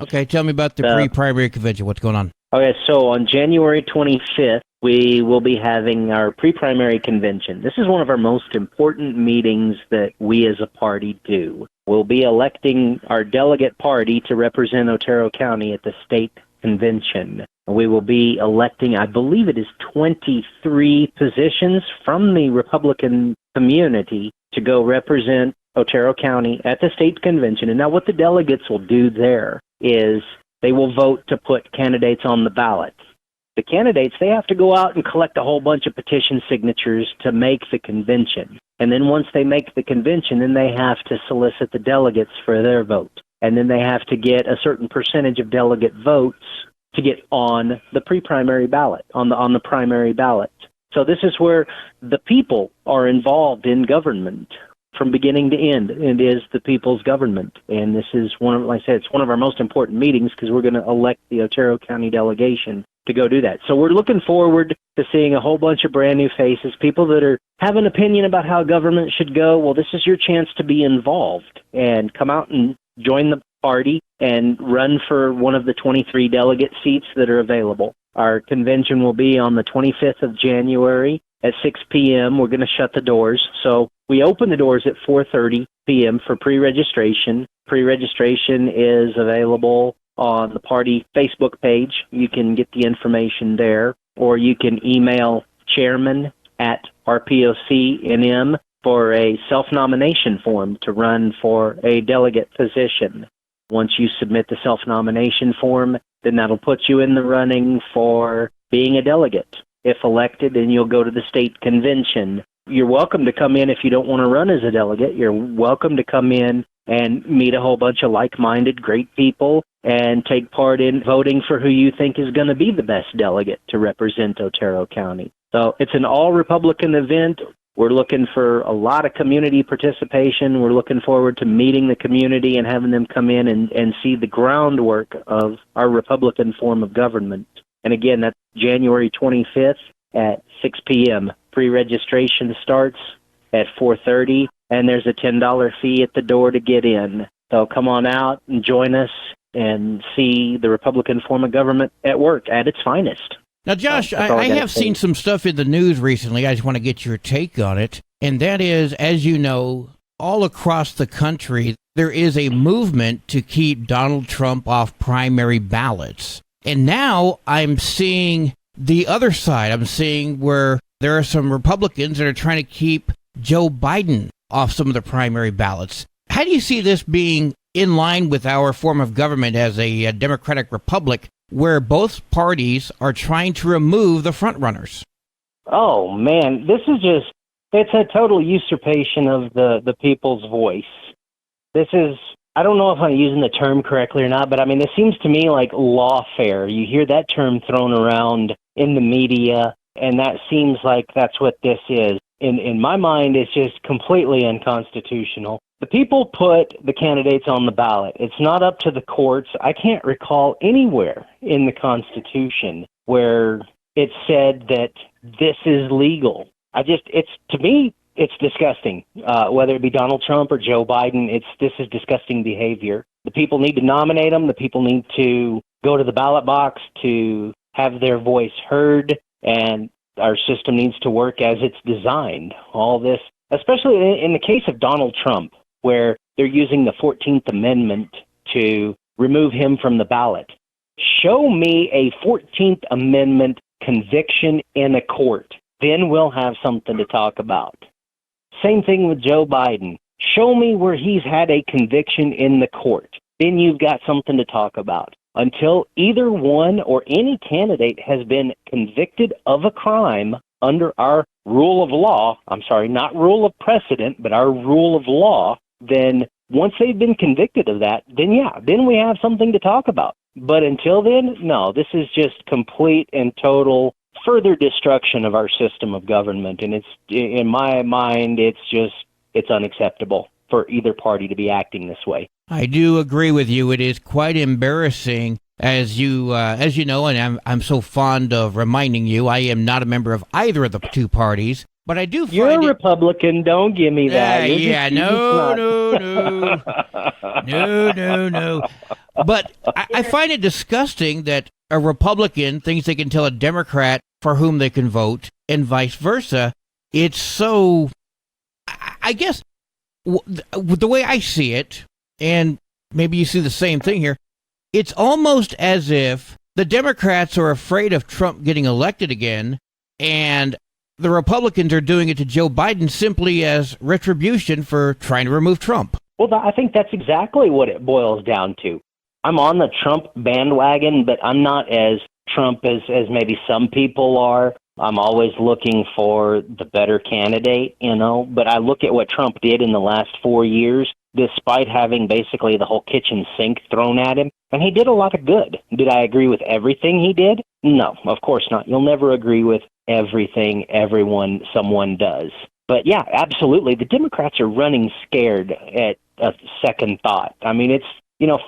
Okay, tell me about the pre-primary convention. What's going on? Okay, so on January 25th, we will be having our pre-primary convention. This is one of our most important meetings that we as a party do. We'll be electing our delegate party to represent Otero County at the state convention. We will be electing, I believe it is 23 positions from the Republican community to go represent Otero County at the state convention. And now what the delegates will do there is they will vote to put candidates on the ballot. The candidates, they have to go out and collect a whole bunch of petition signatures to make the convention. And then once they make the convention, then they have to solicit the delegates for their vote. And then they have to get a certain percentage of delegate votes to get on the pre-primary ballot, on the primary ballot. So this is where the people are involved in government from beginning to end. It is the people's government. And this is like I said, it's one of our most important meetings because we're going to elect the Otero County delegation to go do that. So we're looking forward to seeing a whole bunch of brand new faces, people that have an opinion about how government should go. Well, this is your chance to be involved and come out and join the party and run for one of the 23 delegate seats that are available. Our convention will be on the 25th of January at 6 p.m. We're going to shut the doors. So we open the doors at 4:30 p.m. for pre-registration. Pre-registration is available on the party Facebook page. You can get the information there, or you can email chairman@rpocnm for a self-nomination form to run for a delegate position. Once you submit the self-nomination form, then that'll put you in the running for being a delegate. If elected, then you'll go to the state convention. You're welcome to come in if you don't want to run as a delegate. You're welcome to come in and meet a whole bunch of like-minded, great people and take part in voting for who you think is going to be the best delegate to represent Otero County. So it's an all-Republican event. We're looking for a lot of community participation. We're looking forward to meeting the community and having them come in and see the groundwork of our Republican form of government. And again, that's January 25th at 6 p.m. Pre-registration starts at 4:30, and there's a $10 fee at the door to get in. So come on out and join us and see the Republican form of government at work at its finest. Now, Josh, I have seen some stuff in the news recently. I just want to get your take on it. And that is, as you know, all across the country, there is a movement to keep Donald Trump off primary ballots. And now I'm seeing the other side. I'm seeing where there are some Republicans that are trying to keep Joe Biden off some of the primary ballots. How do you see this being in line with our form of government as a democratic republic, where both parties are trying to remove the frontrunners? Oh, man, it's a total usurpation of the people's voice. This is, I don't know if I'm using the term correctly or not, but I mean, it seems to me like lawfare. You hear that term thrown around in the media, and that seems like that's what this is. In my mind, it's just completely unconstitutional. The people put the candidates on the ballot. It's not up to the courts. I can't recall anywhere in the Constitution where it said that this is legal. To me, it's disgusting. Whether it be Donald Trump or Joe Biden, this is disgusting behavior. The people need to nominate them. The people need to go to the ballot box to have their voice heard, and our system needs to work as it's designed. All this, especially in the case of Donald Trump, where they're using the 14th Amendment to remove him from the ballot. Show me a 14th Amendment conviction in a court. Then we'll have something to talk about. Same thing with Joe Biden. Show me where he's had a conviction in the court. Then you've got something to talk about. Until either one or any candidate has been convicted of a crime under our rule of law, not rule of precedent, but our rule of law, then once they've been convicted of that, then we have something to talk about. But until then, no, this is just complete and total further destruction of our system of government. And it's, in my mind, it's unacceptable for either party to be acting this way. I do agree with you. It is quite embarrassing. As you know, and I'm so fond of reminding you, I am not a member of either of the two parties. But I do find You're a Republican. Don't give me that. No. But I find it disgusting that a Republican thinks they can tell a Democrat for whom they can vote and vice versa. It's so, I guess, the way I see it, and maybe you see the same thing here, it's almost as if the Democrats are afraid of Trump getting elected again, and the Republicans are doing it to Joe Biden simply as retribution for trying to remove Trump. Well, I think that's exactly what it boils down to. I'm on the Trump bandwagon, but I'm not as Trump as maybe some people are. I'm always looking for the better candidate, but I look at what Trump did in the last 4 years, despite having basically the whole kitchen sink thrown at him, and he did a lot of good. Did I agree with everything he did? No, of course not. You'll never agree with everything someone does. But yeah, absolutely. The Democrats are running scared at a second thought. I mean, it's,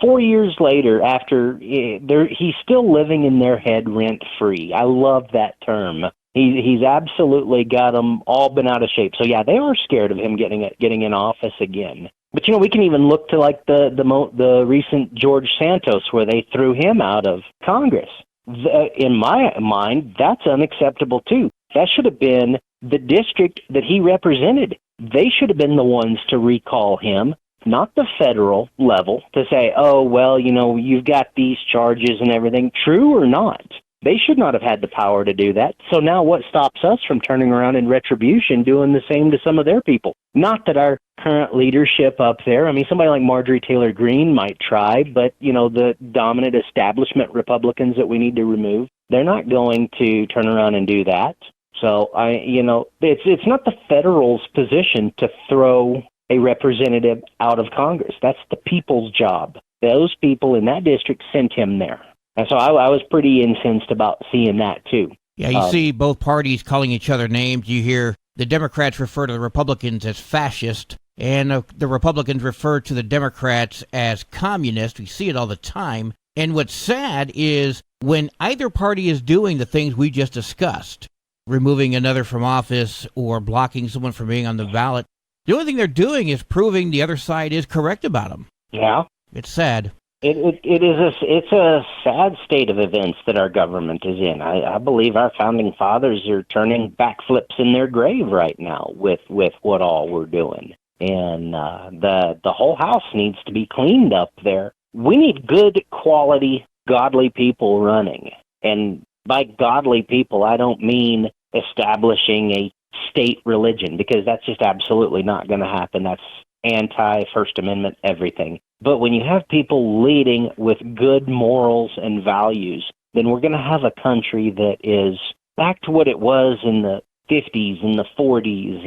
4 years later, after he's still living in their head rent-free. I love that term. He's absolutely got them all been out of shape. So yeah, they are scared of him getting in office again. But we can even look to like the recent George Santos, where they threw him out of Congress. In my mind, that's unacceptable too. That should have been the district that he represented. They should have been the ones to recall him, not the federal level, to say, oh, well, you've got these charges and everything. True or not, they should not have had the power to do that. So now what stops us from turning around in retribution doing the same to some of their people? Not that our current leadership up there, somebody like Marjorie Taylor Greene might try, but, the dominant establishment Republicans that we need to remove, they're not going to turn around and do that. So, it's not the federal's position to throw a representative out of Congress. That's the people's job. Those people in that district sent him there. And so I was pretty incensed about seeing that, too. Yeah, you see both parties calling each other names. You hear the Democrats refer to the Republicans as fascist, and the Republicans refer to the Democrats as communist. We see it all the time. And what's sad is when either party is doing the things we just discussed, removing another from office or blocking someone from being on the ballot, the only thing they're doing is proving the other side is correct about them. Yeah. It's sad. It's a sad state of events that our government is in. I believe our founding fathers are turning backflips in their grave right now with what all we're doing. And the whole house needs to be cleaned up there. We need good quality, godly people running. And by godly people, I don't mean establishing a state religion, because that's just absolutely not going to happen. That's anti-First Amendment everything. But when you have people leading with good morals and values, then we're going to have a country that is back to what it was in the 50s and the 40s,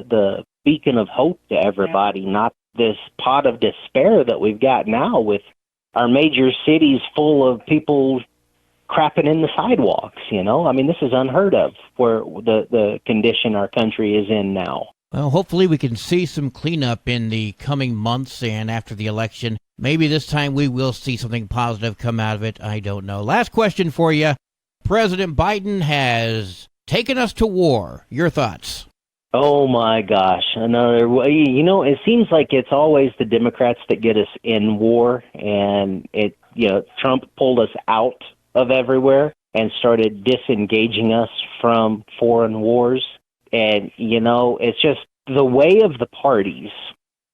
the beacon of hope to everybody, not this pot of despair that we've got now with our major cities full of people crapping in the sidewalks, this is unheard of, where the condition our country is in now. Well, hopefully we can see some cleanup in the coming months and after the election. Maybe this time we will see something positive come out of it. I don't know. Last question for you. President Biden has taken us to war. Your thoughts? Oh, my gosh. It seems like it's always the Democrats that get us in war, and Trump pulled us out of everywhere and started disengaging us from foreign wars. And, it's just the way of the parties.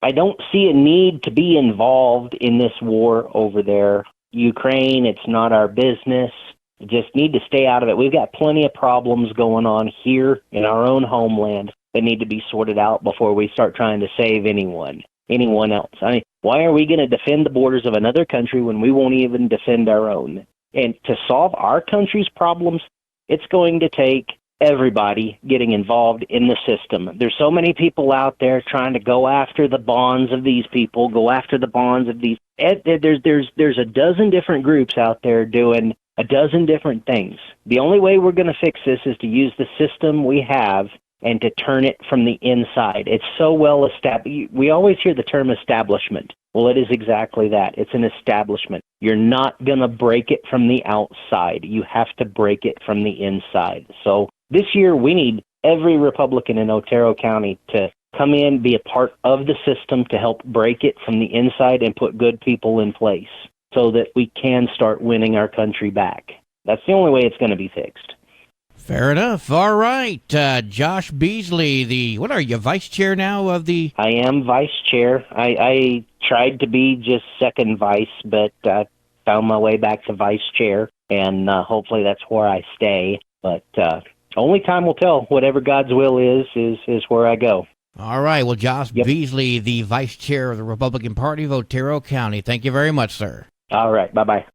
I don't see a need to be involved in this war over there. Ukraine, it's not our business. We just need to stay out of it. We've got plenty of problems going on here in our own homeland that need to be sorted out before we start trying to save anyone else. Why are we going to defend the borders of another country when we won't even defend our own? And to solve our country's problems, it's going to take everybody getting involved in the system. There's so many people out there trying to go after the bonds of these people, go after the bonds of these. There's a dozen different groups out there doing a dozen different things. The only way we're going to fix this is to use the system we have and to turn it from the inside. It's so well established. We always hear the term establishment. Well, it is exactly that. It's an establishment. You're not going to break it from the outside. You have to break it from the inside. So this year, we need every Republican in Otero County to come in, be a part of the system to help break it from the inside and put good people in place so that we can start winning our country back. That's the only way it's going to be fixed. Fair enough. All right. Josh Beasley, what are you, vice chair now of the... I am vice chair. I tried to be just second vice, but found my way back to vice chair, and hopefully that's where I stay. But only time will tell. Whatever God's will is where I go. All right. Well, Josh Beasley, the vice chair of the Republican Party of Otero County. Thank you very much, sir. All right. Bye-bye.